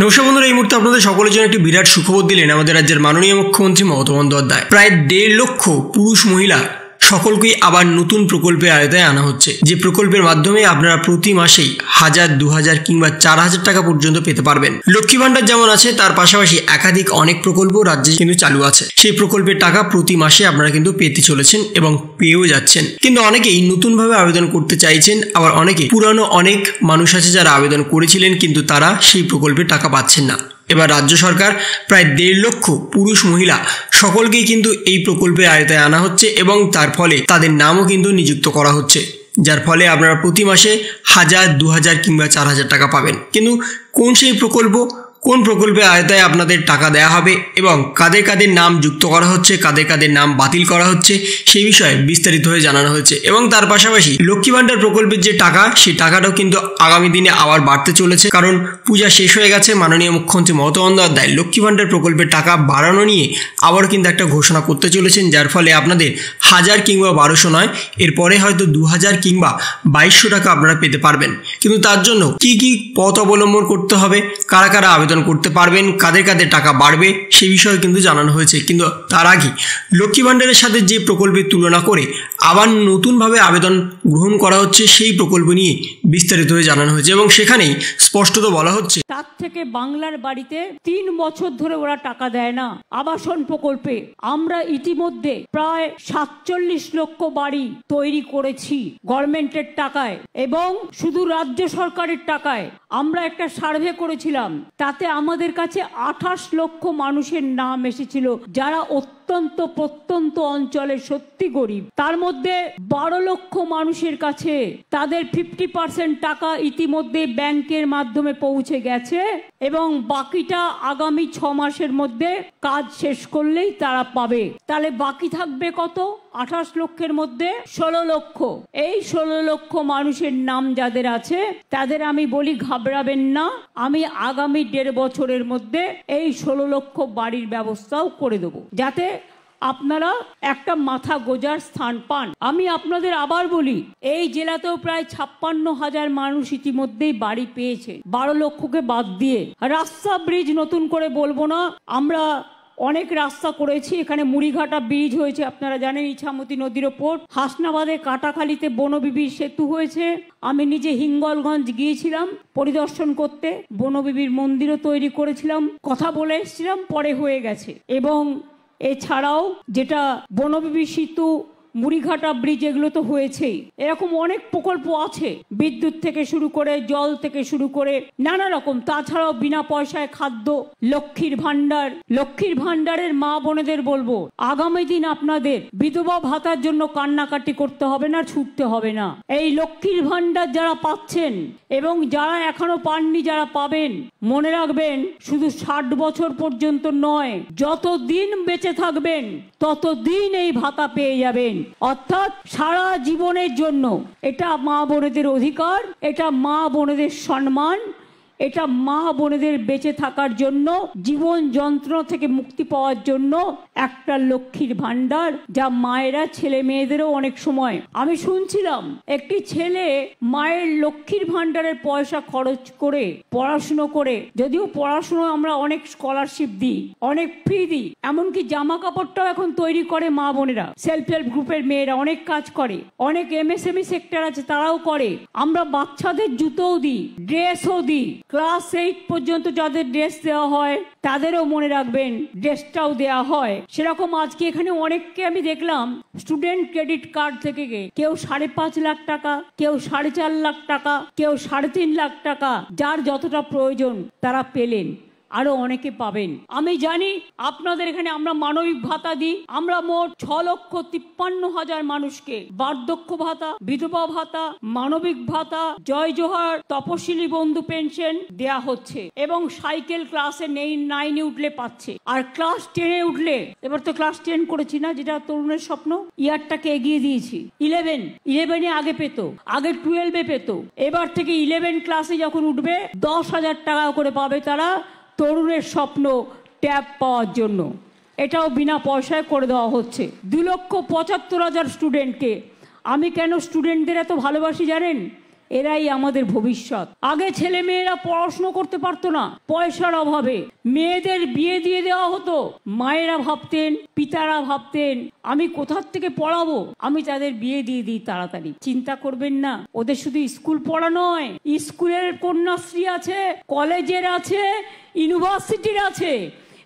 নমস্কার বন্ধুরা, এই মুহূর্তে আপনাদের সকলের জন্য একটি বিরাট সুখবর দিলেন আমাদের রাজ্যের মাননীয় মুখ্যমন্ত্রী মমতা বন্দ্যোপাধ্যায়। প্রায় 1.5 লক্ষ পুরুষ মহিলা সকলকেই আবার নতুন প্রকল্পের আওতায় আনা হচ্ছে, যে প্রকল্পের মাধ্যমে আপনারা প্রতি মাসেই 1000, 2000 কিংবা 4000 টাকা পর্যন্ত পেতে পারবেন। লক্ষ্মী ভান্ডার যেমন আছে, তার পাশাপাশি একাধিক অনেক প্রকল্প রাজ্যে কিন্তু চালু আছে। সেই প্রকল্পের টাকা প্রতি মাসে আপনারা কিন্তু পেতে চলেছেন এবং পেয়েও যাচ্ছেন। কিন্তু অনেকেই নতুনভাবে আবেদন করতে চাইছেন, আবার অনেকে পুরানো অনেক মানুষ আছে যারা আবেদন করেছিলেন কিন্তু তারা সেই প্রকল্পের টাকা পাচ্ছেন না। এবার রাজ্য সরকার প্রায় 1.5 লক্ষ পুরুষ মহিলা সকলকেই কিন্তু এই প্রকল্পের আওতায় আনা হচ্ছে এবং তার ফলে তাদের নামও কিন্তু নিযুক্ত করা হচ্ছে, যার ফলে আপনারা প্রতি মাসে 1000, 2000 কিংবা 4000 টাকা পাবেন। কিন্তু কোন সেই প্রকল্প, কোন প্রকল্পের আওতায় আপনাদের টাকা দেওয়া হবে এবং কাদের কাদের নাম যুক্ত করা হচ্ছে, কাদের কাদের নাম বাতিল করা হচ্ছে, সেই বিষয়ে বিস্তারিতভাবে জানানো হয়েছে। এবং তার পাশাপাশি লক্ষ্মী ভান্ডার প্রকল্পের যে টাকা, সেই টাকাটাও কিন্তু আগামী দিনে আবার বাড়তে চলেছে, কারণ পূজা শেষ হয়ে গেছে। মাননীয় মুখ্যমন্ত্রী মমতা বন্দ্যোপাধ্যায় লক্ষ্মী ভান্ডার প্রকল্পের টাকা বাড়ানো নিয়ে আবার কিন্তু একটা ঘোষণা করতে চলেছেন, যার ফলে আপনাদের 1000 কিংবা 1200 নয়, এরপরে হয়তো 2000 কিংবা 2200 টাকা আপনারা পেতে পারবেন। কিন্তু তার জন্য কি কি পথ অবলম্বন করতে হবে, কারা কারা আবেদন করতে পারবেন, কাদের কাদের টাকা বাড়বে, সেই বিষয়ে কিন্তু জানানো হয়েছে। কিন্তু তার আগে লক্ষ্মী ভান্ডারের সাথে যে প্রকল্পের তুলনা করে আবার নতুনভাবে আবেদন গ্রহণ করা হচ্ছে, সেই প্রকল্প নিয়ে বিস্তারিতভাবে জানানো হয়েছে এবং সেখানেই স্পষ্টত বলা হচ্ছে, তার থেকে বাংলার বাড়িতে 3 বছর ধরে ওরা টাকা দেয় না। আবাসন প্রকল্পে আমরা ইতিমধ্যে প্রায় 47 লক্ষ বাড়ি তৈরি করেছি গভর্নমেন্টের টাকায়, এবং শুধু রাজ্য সরকারের টাকায়। আমরা একটা সার্ভে করেছিলাম, তাতে আমাদের কাছে 28 লক্ষ মানুষের নাম এসেছিল যারা অত্যন্ত প্রত্যন্ত অঞ্চলে সত্যি গরিব। তার মধ্যে 12 লক্ষ মানুষের কাছে তাদের 50% টাকা ইতিমধ্যে ব্যাংকের মাধ্যমে পৌঁছে গেছে এবং বাকিটা আগামী 6 মাসের মধ্যে কাজ শেষ করলেই তারা পাবে। তাহলে বাকি থাকবে কত? 28 লক্ষের মধ্যে 16 লক্ষ। এই 16 লক্ষ মানুষের নাম যাদের আছে তাদের আমি বলি ঘাবড়াবেন না, আমি আগামী 1.5 বছরের মধ্যে এই 16 লক্ষ বাড়ির ব্যবস্থাও করে দেবো, যাতে আপনারা একটা মাথা গোজার স্থান পান। আমি আপনাদের আবার বলি, এই জেলাতেও প্রায় 56,000 মানুষ ইতিমধ্যেই বাড়ি পেয়েছে, 12 লক্ষকে বাদ দিয়ে। রাস্তা ব্রিজ নতুন করে বলবো না, আমরা অনেক রাস্তা করেছি। এখানে মুড়িঘাটা ব্রিজ হয়েছে, আপনারা জানেন, ইছামতি নদীর ওপর। হাসনাবাদে কাটাখালীতে বনবিবির সেতু হয়েছে। আমি নিজে হিঙ্গলগঞ্জ গিয়েছিলাম পরিদর্শন করতে, বনবিবির মন্দিরও তৈরি করেছিলাম, কথা বলে এসেছিলাম, পরে হয়ে গেছে। এবং এছাড়াও যেটা বনবিবি সেতু, মুড়িঘাটা ব্রিজ, এগুলো তো হয়েছেই। এরকম অনেক প্রকল্প আছে, বিদ্যুৎ থেকে শুরু করে জল থেকে শুরু করে নানা রকম। তাছাড়াও বিনা পয়সায় খাদ্য, লক্ষ্মীর ভান্ডার। লক্ষ্মীর ভান্ডারের মা বোনেদের বলবো, আগামী দিন আপনাদের বিধবা ভাতার জন্য কান্নাকাটি করতে হবে না, ছুটতে হবে না। এই লক্ষ্মীর ভান্ডার যারা পাচ্ছেন এবং যারা এখনো পাননি, যারা পাবেন, মনে রাখবেন শুধু 60 বছর পর্যন্ত নয়, যতদিন বেঁচে থাকবেন ততদিন এই ভাতা পেয়ে যাবেন, অর্থাৎ সারা জীবনের জন্য। এটা মা বোনেদের অধিকার, এটা মা বোনেদের সম্মান, এটা মা বোনেদের বেঁচে থাকার জন্য, জীবন যন্ত্রণা থেকে মুক্তি পাওয়ার জন্য একটা লক্ষ্মীর ভান্ডার, যা মায়েরা ছেলে মেয়েদেরও অনেক সময়। আমি শুনছিলাম একটি ছেলে মায়ের লক্ষ্মীর ভান্ডারের পয়সা খরচ করে পড়াশুনো করে, যদিও পড়াশুনো আমরা অনেক স্কলারশিপ দিই, অনেক ফ্রি দিই, এমনকি জামা কাপড়টাও এখন তৈরি করে মা বোনেরা, সেলফ হেল্প গ্রুপের মেয়েরা অনেক কাজ করে, অনেক এমএসএমই সেক্টর আছে তারাও করে। আমরা বাচ্চাদের জুতোও দিই, ড্রেসও দিই। ক্লাস 8 পর্যন্ত যাদের ড্রেস দেওয়া হয় তাদেরও মনে রাখবেন ড্রেসটাও দেওয়া হয়। সেরকম আজকে এখানে অনেককে আমি দেখলাম স্টুডেন্ট ক্রেডিট কার্ড থেকে কেউ 5.5 লাখ টাকা, কেউ 4.5 লাখ টাকা, কেউ 3.5 লাখ টাকা, যার যতটা প্রয়োজন তারা পেলেন, আরো অনেকে পাবেন। আমি জানি আপনাদের এখানে আমরা মানবিক ভাতা দিই। আমরা মোট 6,53,000 মানুষকে বার্ধক্য ভাতা, বিধবা ভাতা, মানবিক ভাতা, জয় জোহার, তপশিলি বন্ধু পেনশন দেয়া হচ্ছে এবং সাইকেল ক্লাসে 9 উঠলে পাচ্ছে। আর ক্লাস 10 উঠলে, এবার তো ক্লাস 10 করেছি না, যেটা তরুণের স্বপ্ন, ইয়ারটাকে এগিয়ে দিয়েছি। 11 আগে পেত, আগে 12 পেত, এবার থেকে 11 ক্লাসে যখন উঠবে 10,000 টাকা করে পাবে তারা, তরুণের স্বপ্ন ট্যাব পাওয়ার জন্য। এটাও বিনা পয়সায় করে দেওয়া হচ্ছে। 2,75,000 স্টুডেন্টকে। আমি কেন স্টুডেন্টদের এত ভালোবাসি জানেন? এরাই আমাদের ভবিষ্যৎ। আগে ছেলে মেয়েরা পড়াশোনা করতে পারতো না, পয়সার অভাবে মেয়েদের বিয়ে দিয়ে দেওয়া হতো। মায়েরা ভাবতেন, পিতারা ভাবতেন আমি কোথার থেকে পড়াবো, আমি তাদের বিয়ে দিয়ে দিই তাড়াতাড়ি। চিন্তা করবেন না, ওদের শুধু স্কুল পড়া নয়, স্কুলের কন্যাশ্রী আছে, কলেজের আছে, ইউনিভার্সিটির আছে।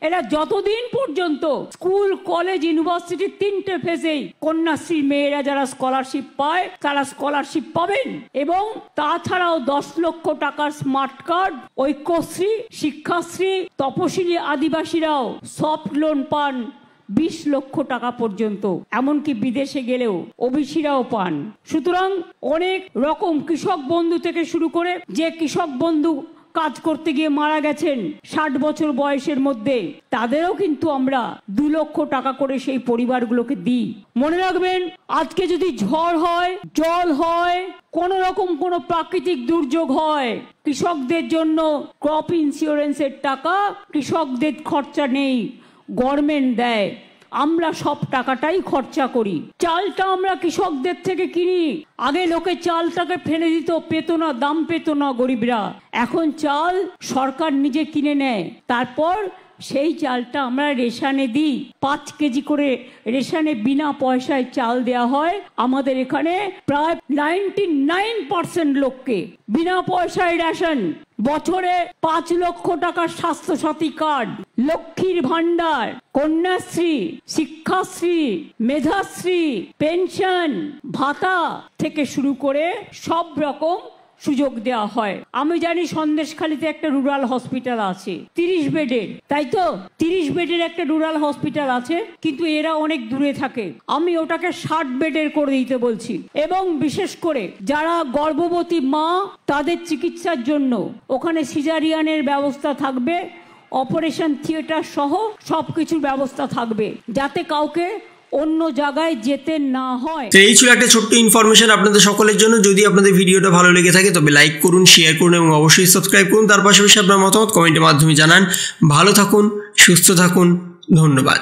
এরা যতদিন পর্যন্ত স্কুল, কলেজ, ইউনিভার্সিটি 3টে ফেজেই কন্যাশ্রী মেয়েরা যারা স্কলারশিপ পায় তারা স্কলারশিপ পাবেন। এবং তাছাড়াও 10 লক্ষ টাকার স্মার্ট কার্ড, ঐক্যশ্রী, শিক্ষাশ্রী, তপশিলি আদিবাসীরাও সফট লোন পান 20 লক্ষ টাকা পর্যন্ত, এমনকি বিদেশে গেলেও ওবিসিরাও পান। সুতরাং অনেক রকম কৃষক বন্ধু থেকে শুরু করে, যে কৃষক বন্ধু কাজ করতে গিয়ে মারা গেছেন 60 বছর বয়সের মধ্যে, তাদেরও কিন্তু আমরা 2 লক্ষ টাকা করে সেই পরিবারগুলোকে দিই। মনে রাখবেন, আজকে যদি ঝড় হয়, জল হয়, কোন রকম কোনো প্রাকৃতিক দুর্যোগ হয়, কৃষকদের জন্য ক্রপ ইন্স্যুরেন্সের টাকা কৃষকদের খরচা নেই, গভর্নমেন্ট দেয়। আমরা সব টাকাটাই খরচা করি। চালটা আমরা কৃষকদের থেকে কিনি। আগে লোকে চালটাকে ফেলে দিত, পেত না, দাম পেত না গরিবরা। এখন চাল সরকার নিজে কিনে নেয়, তারপর সেই চালটা আমরা রেশনে দিই। 5 কেজি করে রেশনে বিনা পয়সায় চাল দেয়া হয়। আমাদের এখানে প্রায় 99% লোককে বিনা পয়সায় রেশন। বছরে 5 লক্ষ টাকার স্বাস্থ্যসাথী কার্ড, লক্ষ্মীর ভান্ডার, কন্যাশ্রী, শিক্ষাশ্রী, মেধাশ্রী, পেনশন, ভাতা থেকে শুরু করে সব রকম সুযোগ দেওয়া হয়। আমি জানি সন্দেশখালীতে একটা রুরাল হসপিটাল আছে 30 বেডের, তাই তো? 30 বেডের একটা রুরাল হসপিটাল আছে, কিন্তু এরা অনেক দূরে থাকে। আমি ওটাকে 60 বেডের করে দিতে বলছি। এবং বিশেষ করে যারা গর্ভবতী মা, তাদের চিকিৎসার জন্য ওখানে সিজারিয়ানের ব্যবস্থা থাকবে, অপারেশন থিয়েটার সহ সবকিছুর ব্যবস্থা থাকবে, যাতে কাউকে অন্য জায়গায় যেতে না হয়। তো এই ছিল একটা ছোট্ট ইনফরমেশন আপনাদের সকলের জন্য। যদি আপনাদের ভিডিওটা ভালো লেগে থাকে তবে লাইক করুন, শেয়ার করুন এবং অবশ্যই সাবস্ক্রাইব করুন। তার পাশাপাশি আপনার মতামত কমেন্টের মাধ্যমে জানান। ভালো থাকুন, সুস্থ থাকুন, ধন্যবাদ।